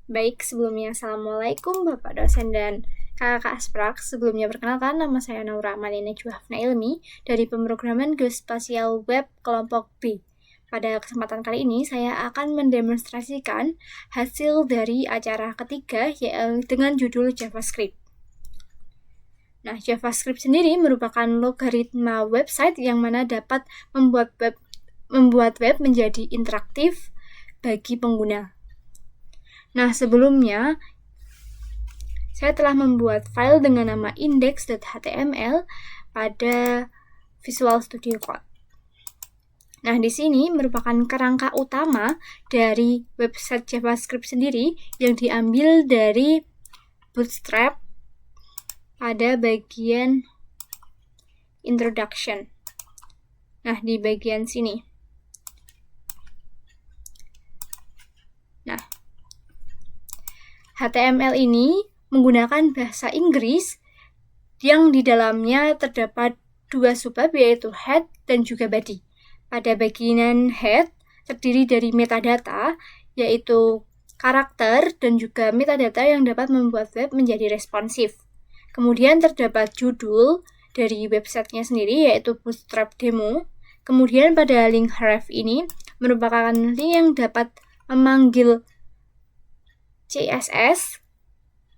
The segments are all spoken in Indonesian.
Baik, sebelumnya Assalamualaikum Bapak dosen dan Kakak Asprak. Sebelumnya perkenalkan, nama saya Naura Malina Juhafna Ilmi dari pemrograman Geospasial Web kelompok B. Pada kesempatan kali ini, saya akan mendemonstrasikan hasil dari acara ketiga dengan judul JavaScript. Nah, JavaScript sendiri merupakan logaritma website yang mana dapat membuat web menjadi interaktif bagi pengguna. Nah, sebelumnya saya telah membuat file dengan nama index.html pada Visual Studio Code. Nah, di sini merupakan kerangka utama dari website JavaScript sendiri yang diambil dari Bootstrap pada bagian introduction. Nah, di bagian sini. Nah, HTML ini menggunakan bahasa Inggris yang di dalamnya terdapat dua subbab yaitu head dan juga body. Pada bagian head terdiri dari metadata yaitu karakter dan juga metadata yang dapat membuat web menjadi responsif. Kemudian terdapat judul dari websitenya sendiri yaitu Bootstrap Demo. Kemudian pada link href ini merupakan link yang dapat memanggil CSS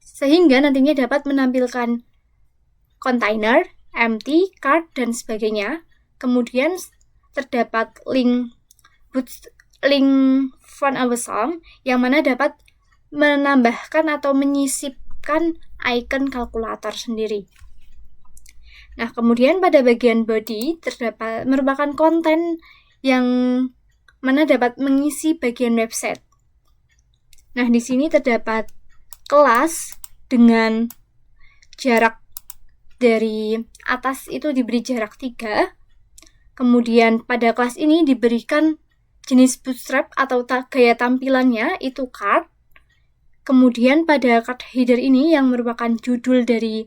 sehingga nantinya dapat menampilkan container, empty, card, dan sebagainya. Kemudian terdapat link font awesome yang mana dapat menambahkan atau menyisipkan icon kalkulator sendiri. Nah, kemudian pada bagian body terdapat merupakan konten yang mana dapat mengisi bagian website. Nah, di sini terdapat kelas dengan jarak dari atas itu diberi jarak 3. Kemudian pada kelas ini diberikan jenis bootstrap atau gaya tampilannya itu card. Kemudian pada card header ini yang merupakan judul dari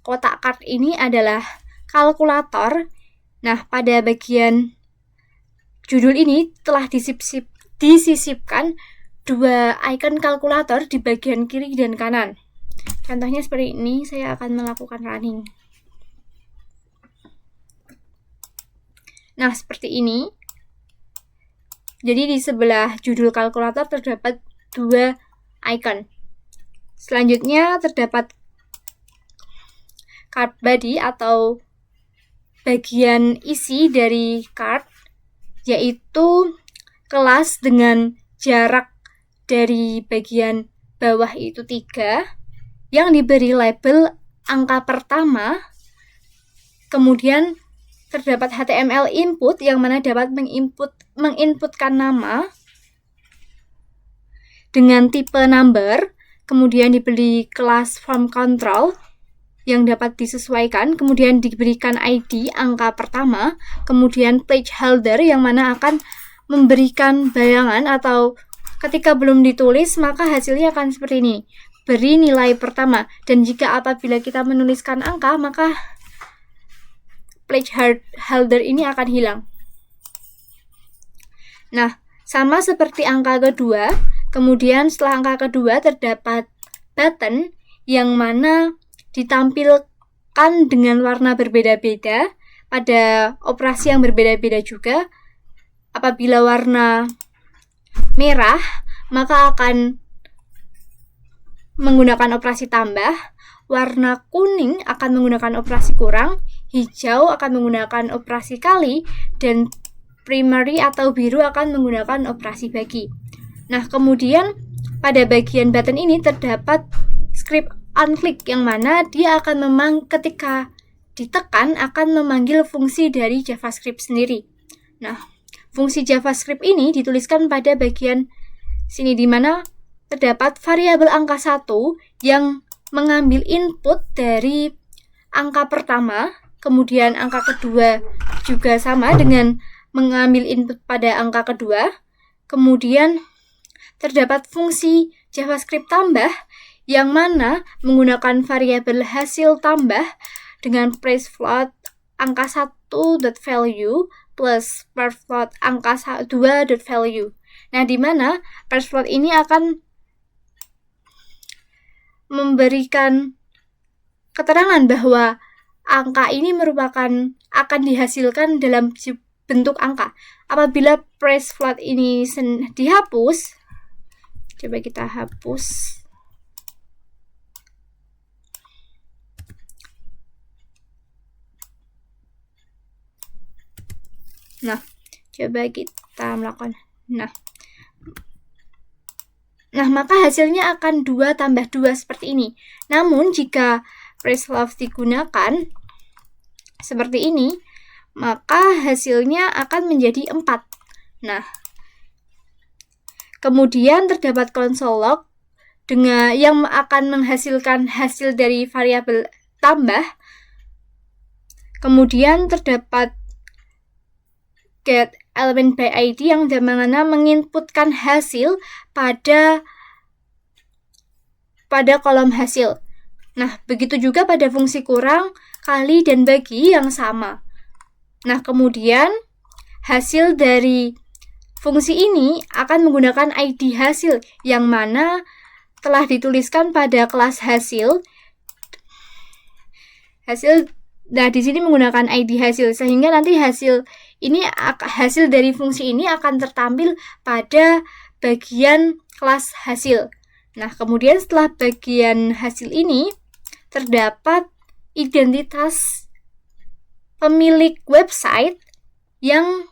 kotak card ini adalah kalkulator. Nah, pada bagian judul ini telah disisipkan dua icon kalkulator di bagian kiri dan kanan. Contohnya seperti ini, saya akan melakukan running. Nah, seperti ini. Jadi di sebelah judul kalkulator terdapat dua icon. Selanjutnya terdapat card body atau bagian isi dari card, yaitu kelas dengan jarak dari bagian bawah itu 3 yang diberi label angka pertama. Kemudian terdapat HTML input yang mana dapat menginputkan nama dengan tipe number. Kemudian diberi kelas form control yang dapat disesuaikan, kemudian diberikan ID angka pertama, kemudian placeholder yang mana akan memberikan bayangan atau ketika belum ditulis maka hasilnya akan seperti ini, beri nilai pertama, dan jika apabila kita menuliskan angka maka placeholder ini akan hilang. Nah, sama seperti angka kedua, kemudian setelah angka kedua terdapat button yang mana ditampilkan dengan warna berbeda-beda pada operasi yang berbeda-beda juga. Apabila warna merah, maka akan menggunakan operasi tambah. Warna kuning akan menggunakan operasi kurang. Hijau akan menggunakan operasi kali. Dan primary atau biru akan menggunakan operasi bagi. Nah, kemudian pada bagian button ini terdapat script onClick yang mana dia akan ketika ditekan akan memanggil fungsi dari JavaScript sendiri. Nah, fungsi JavaScript ini dituliskan pada bagian sini di mana terdapat variabel angka 1 yang mengambil input dari angka pertama, kemudian angka kedua juga sama dengan mengambil input pada angka kedua. Kemudian terdapat fungsi JavaScript tambah yang mana menggunakan variabel hasil tambah dengan place float angka 1.value plus parse float angka 2.value. Nah, di mana parse float ini akan memberikan keterangan bahwa angka ini akan dihasilkan dalam bentuk angka. Apabila press float ini dihapus, coba kita hapus. Nah, coba kita melakukan. Nah, maka hasilnya akan 2 tambah 2 seperti ini. Namun, jika press float digunakan seperti ini, maka hasilnya akan menjadi 4. Nah, kemudian terdapat console log yang akan menghasilkan hasil dari variabel tambah. Kemudian terdapat get element by ID yang dimana menginputkan hasil pada kolom hasil. Nah, begitu juga pada fungsi kurang, kali, dan bagi yang sama. Nah, kemudian hasil dari fungsi ini akan menggunakan ID hasil yang mana telah dituliskan pada kelas hasil. Nah, di sini menggunakan ID hasil sehingga nanti hasil dari fungsi ini akan tertampil pada bagian kelas hasil. Nah, kemudian setelah bagian hasil ini terdapat identitas pemilik website yang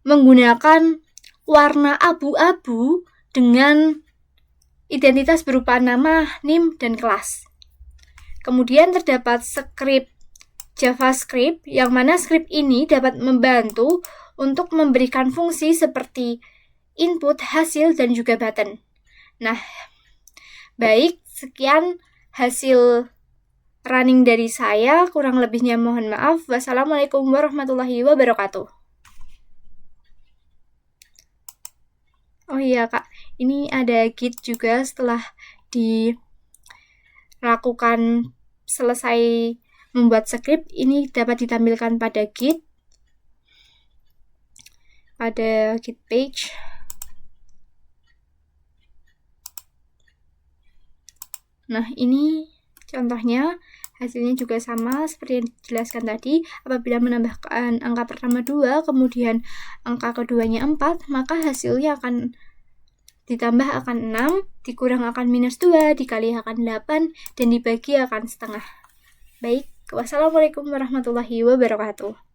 menggunakan warna abu-abu dengan identitas berupa nama, NIM, dan kelas. Kemudian terdapat skrip JavaScript yang mana skrip ini dapat membantu untuk memberikan fungsi seperti input, hasil, dan juga button. Nah, baik, sekian hasil running dari saya. Kurang lebihnya mohon maaf. Wassalamualaikum warahmatullahi wabarakatuh. Oh iya Kak, ini ada git juga setelah dilakukan selesai membuat skrip, ini dapat ditampilkan pada git page. Nah, ini contohnya, hasilnya juga sama seperti yang dijelaskan tadi. Apabila menambahkan angka pertama 2, kemudian angka keduanya 4, maka hasilnya akan ditambah akan 6, dikurang akan -2, dikali akan 8, dan dibagi akan setengah. Baik, wassalamualaikum warahmatullahi wabarakatuh.